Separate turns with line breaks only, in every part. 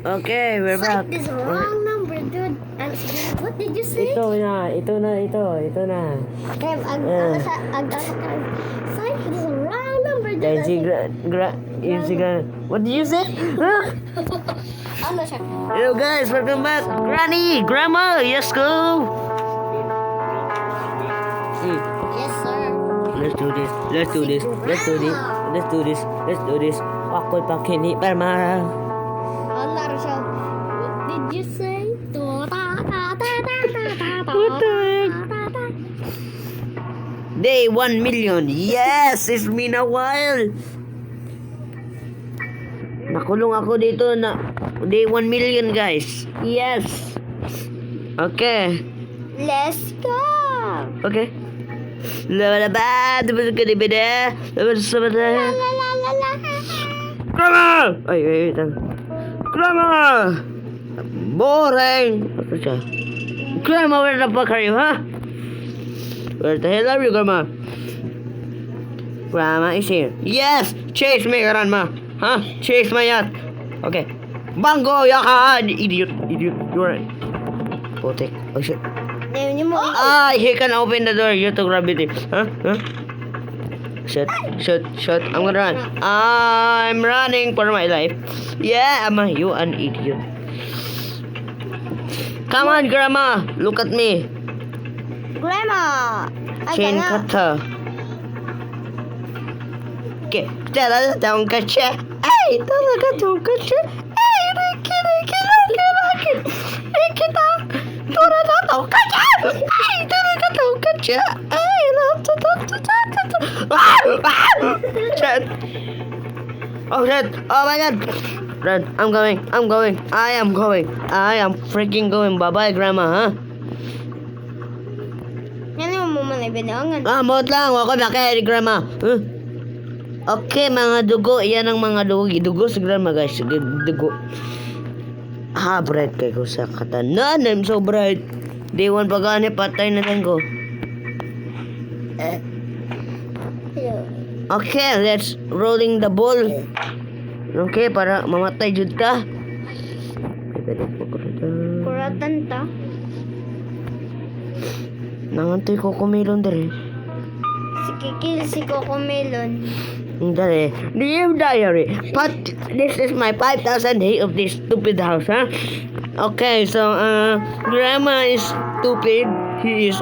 Okay, we're back.
Psych, this is wrong number, dude. What did you say?
Ito na.
Kev, Psych, this is wrong number, dude.
Then si what did you say? Huh?
Ano siya?
Hello guys, welcome back. Granny, Grandma, yes go.
Yes, sir.
Let's do this. Awkward pa kini perma.
Ano siya? What did you say?
What the heck? Day 1 million. Yes, it's been a while. Nakulong ako dito na day 1 million, guys. Yes. Okay.
Let's go.
Okay. La la ba, Grandma! Ay, Grandma! Boring! Apa siya? Grandma, where the fuck are you, huh? Where the hell are you, Grandma? Grandma is here. Yes! Chase me, Grandma! Huh? Chase my yacht! Okay. Bango, yaka! Idiot. You're right. Putik. Oh, shit. He can open the door. You to gravity. Huh? Shut. I'm gonna run. I'm running for my life. Yeah, you an idiot. Come on, Grandma. Look at me.
Grandma.
Chain cutter. Okay. Don't catch ya. Hey, don't catch ya. Hey, Ricky. Don't catch ya. Hey, don't catch ya. Hey, Shit. Oh shit. Oh my god. Run. I'm going. I am freaking going. Bye-bye, Grandma, huh?
Yan mo man ay binangan.
Mot lang. Wako na kay Grandma. Huh? Okay, mga dugo. Yan ang mga dugo sa Grandma, guys. Dugo. Bright kay ko sa katanan. I'm so bright. Day 1 pagani. Patay na lang ko. Okay, let's rolling the ball. Okay, para mamatay jud ka.
Kuratan ta.
Nangantoy ko kumilon dere.
Si Coco Melon.
Dere. Dear diary. But this is my 5,000 day of this stupid house, huh? Okay, so Grandma is stupid. He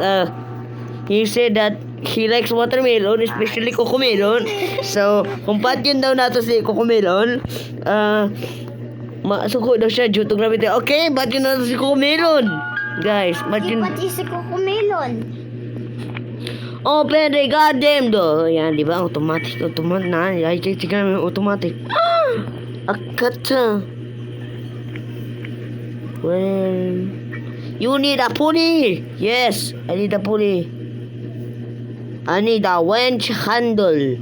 said that he likes watermelon, especially cocomelon. So, kung patyon daw nato si cocomelon, masuko daw siya due to gravity. Okay, patyon nato si cocomelon. Guys, patyon.
Pati si Coco Melon.
Open the goddamn door. Yan, di ba? Automatic na. Ay, tika namin automatic. Akata. Well, you need a pulley. Yes, I need a pulley. I need a winch handle.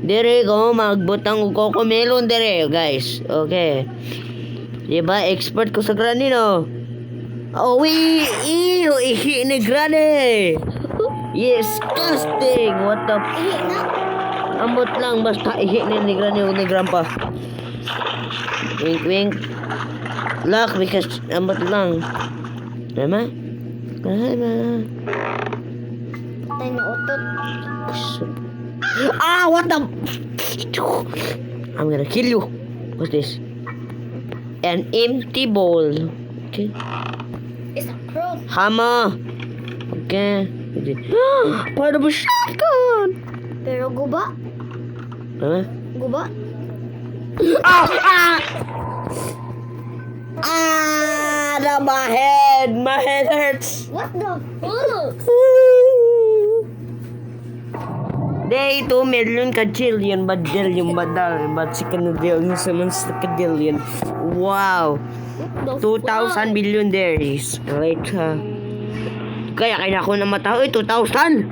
Dire ko magbutang ko cocomelon dire, guys. Okay. Diba expert ko sa granny, no? Oh, ihi ni granny. Yes, disgusting. What the Ambot lang basta ihi ni granny o ni grandpa. Wink. Look, because ambot lang. Diba?
Patay na utot.
What the? I'm gonna kill you. What's this? An empty bowl. Okay.
It's a crow.
Hammer. Okay. Part of a shotgun.
Pero guba.
Huh?
Guba.
My head hurts.
What the fuck?
Day 2 million kajillion badillion badal but si kanudillion naman sa kadillion. Wow. 2,000 billion there is. Right, kaya ako namata. 2,000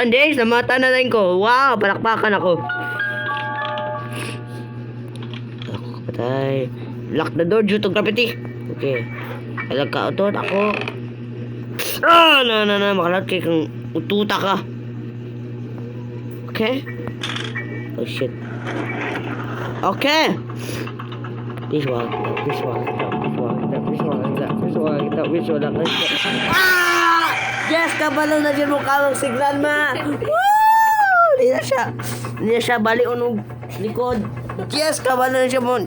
days namata na rin ko. Wow, palakpakan ako. Patay. Lock the door due to gravity. Okay. Alagka-utot ako. Makalat kay kang ututa ka. Okay. Oh shit. Okay. Ah! Yes, kabalo na dyan mo kamang si Grandma. Woo! Hindi na siya bali unog likod. Yes, kabalo na siya mo.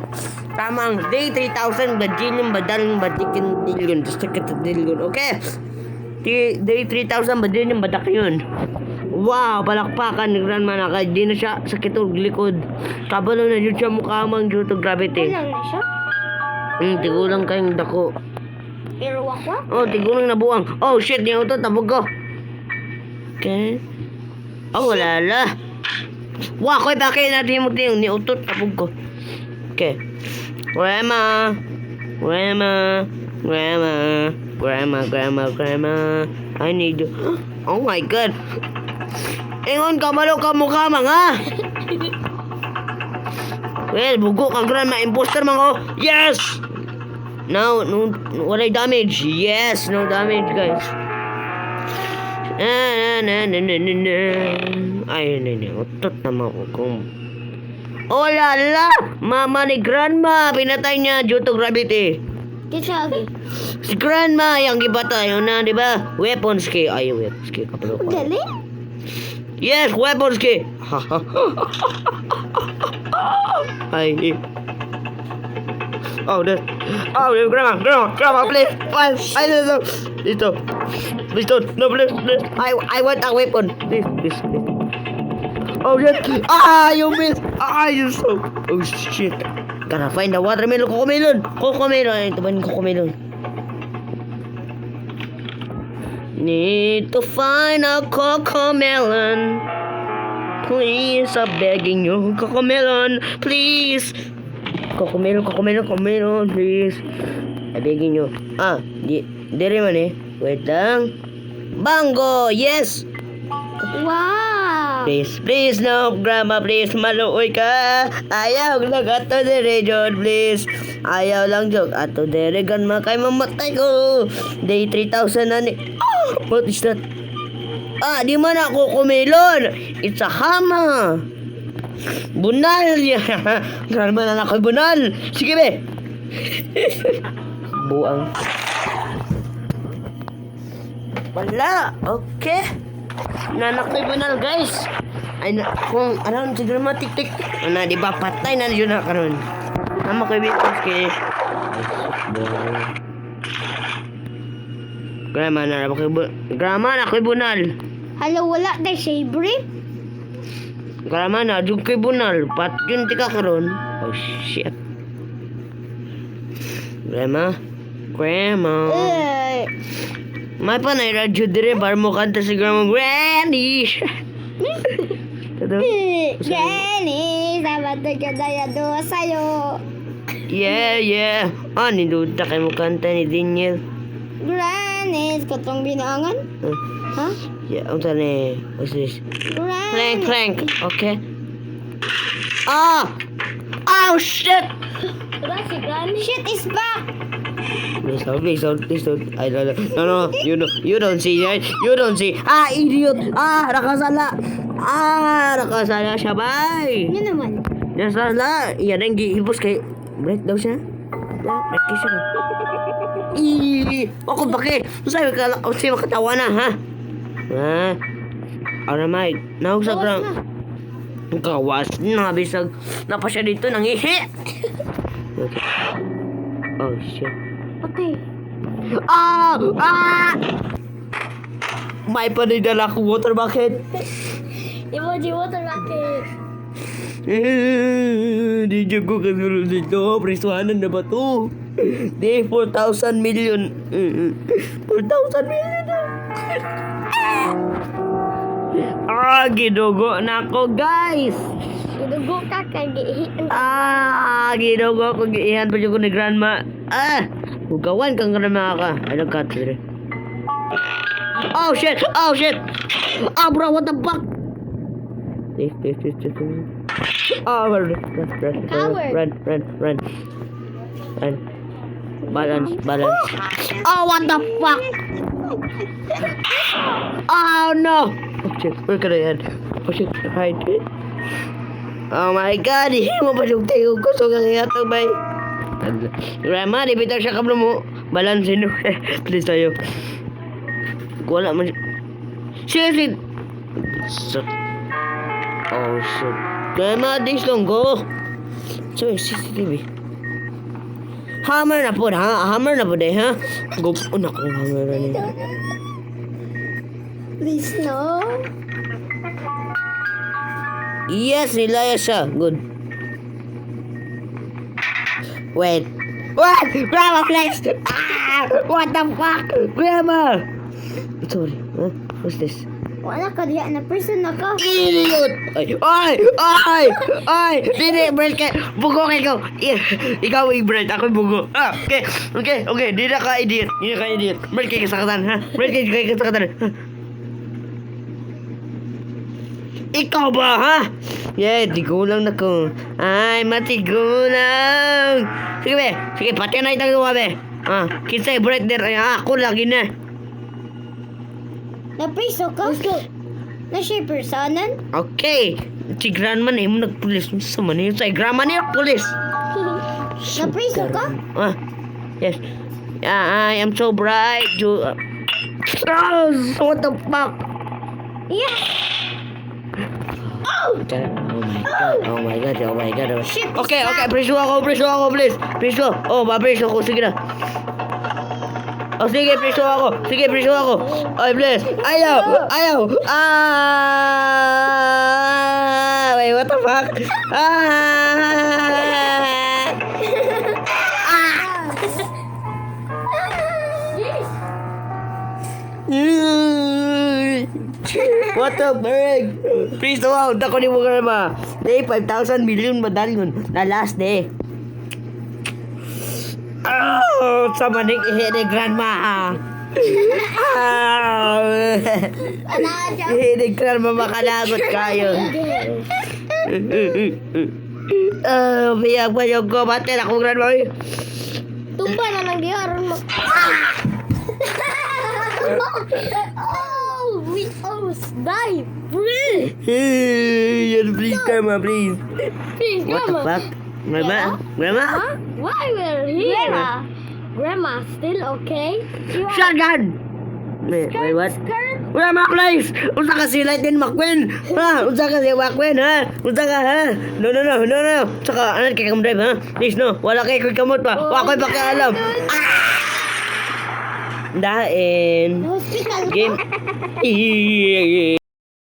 Tamang day 3,000 bajillion badaling badikin dillion. Dillion. Okay. Day 3,000 bajillion badak yun. Wow, palakpakan ni Grandma na kahit di na siya sakit og likod. Kabalo na dyan siya mukha mang due to gravity.
Ano na siya?
Tigulang kayong dako.
Pero wakwa?
Oh, tigulang nabuang. Oh, shit, niya ito, tabog ko. Okay. Oh, wala la. Wah, ko'y bakit natin mo tiyong ni utot, tabog ko. Okay. Grandma. I need you. Oh my God. Ingon ka malo ka mukha mga. Well, bugo ka Grandma, imposter mga. Yes! No, walay damage. Yes, no damage, guys. Ay, utot naman ko kung... Oh, lala! Mama ni Grandma, pinatay niya due to gravity.
Kitsabi.
Si Grandma, yung gipatay, yun na, di ba? Weapons key. Ay, weapons key. Kapalo ko.
Dali?
Yes, weapons key. Ay. Oh, Grandma, please. Please don't. No, please. I want a weapon. Please. Oh, shit. Ah, you missed. Ah, you so. Oh, shit. Gotta find the watermelon. Cocomelon. Ito ba yung cocomelon? Need to find a cocomelon. Please, I'm begging you. Cocomelon, please. Cocomelon, please. I'm begging you. Ah, dire man eh. Wait lang. Bango, yes.
Wow!
Please, no, Grandma, please, maluoy ka. Ayaw lang ato dire, John, please. Ayaw lang, John, ato dire, Grandma, kay mamatay ko. Day 3,000 na ni. Oh, what is that? Ah, di man ako kumelon. It's a hama. Bunal niya. Grandma na ako bunal. Sige, be. Buang. Wala. Okay. Nanak ko bunal, guys. Ay, kung ano, si Grandma tik-tik. Ano, di ba, patay na yun na karon. Nama ko ibigos kay... Grandma na ako bunal.
Hala, wala tayo sabre?
Grandma na, dug kay bunal. Pat yun tika karon. Oh, shit. Grandma. May panay radyo dire bar mo kanta si Grandma Granny.
Granny, sabat ka daya do sa'yo.
Yeah. Ah, niduta kay mo kanta ni Daniel.
Granny, katong binangan? Ha?
Yeah, ang tani. What's this?
Granny.
Clank. Okay. Ah! Oh, shit!
Diba si Granny? Shit is back!
Please don't. I don't. No. You don't see, right? You don't see. Ah, idiot. Nakasala siya, bay.
Yun naman.
Nasala. Yan ang gihipos kay... Break daw siya. Break siya. Ako bakit? Sabi ka, kasi makatawa na, ha? Aramay. Nahog sa ground. Gawas na. Bisag. Napa siya dito. Nangihi. Okay. Oh, shit.
Okay.
May panidala ko water bucket.
Emoji water rocket.
Di dyan ko kasulod dito. Preswanan na ba to? Di, 4,000 million. 4,000 million na. Ginugo na ako, guys.
Ginugo ka kay giihian.
Ginugo ko. Giihan pa ko ni Grandma. Hugawan kang Grandma ka. Ano ka, tire? Oh, shit. Bro, what the fuck? This. Run. Balance. Oh, what the fuck? Oh, no. Oh, shit. Where can I head? Oh, shit. Hide. Oh, my God. Hindi mo ba yung tayo ko? So, kaya ito, bay. Grandma, di bitaw siya kablo mo. Balansin mo. Please tayo. Wala man siya. Seriously. Shit. Oh, shit. Grandma, this long go. So, CCTV. Hammer na po, ha? Hammer na po, ha? Go. Oh, naku, hammer na niya.
Please, no.
Yes, nilaya siya. Good. Wait. What? Grandma, please! Ah! What the fuck? Grandma! Sorry. Huh? What's this?
Wala ka diya na person na ka.
Idiot! Ay! Ay! Ay! Ay! Dili, Brad, ka. Bugo ka ikaw. Ikaw ay Brad, ako bugo. Ah, okay. Okay, okay. Di na ka idiot. Di na ka idiot. Brad, kay kasakatan, ha? Brad, kay kasakatan. Ha? Ikaw ba, ha? Yeah, tigulang na ko. Ay, matigulang. Sige, be. Sige, pati na itang gawa, be. Ah, kinsay, Brad, der. Ay, ako lagi na.
Na-preso ka? Na siya personan?
Okay. Si grandma na yung nagpulis. Sa man yun? Sa grandma na yung pulis.
Na-preso ka?
Ah, yes. I am so bright. What the fuck?
Yeah.
Oh my god, oh my god, oh my god.
Shit,
Okay, okay, preso ako, please. Preso. Oh, ba-preso ako, sige na. Oh, sige, preso ako. Ay, please. Ayaw. Wait, what the fuck? What the frick? Please wow, dako ni mo grandma. Day 5,000 million medallion na last day. Oh, sama ning ihe ni grandma. Ihe ni grandma makalagot kayo. Biyak pa yung kumate na kong grandma.
Tumba na lang di aron mo. Oh, we almost die. Please.
Yes, please, grandma, please.
Please,
What the
Grandma.
fuck? Grandma? Grandma?
Huh? Why we're here? Grandma, still okay? You are
Shotgun! Wait, what?
scared?
Grandma, please! Unsa ka si Lightning McQueen? Ha? Unsa ka si McQueen, ha? Unsa ka, ha? No. Saka, ano kay kam drive, ha? Please, no. Wala kay kuy kamot pa. Wa ko'y pakialam. Dain.
Hospital.
Game.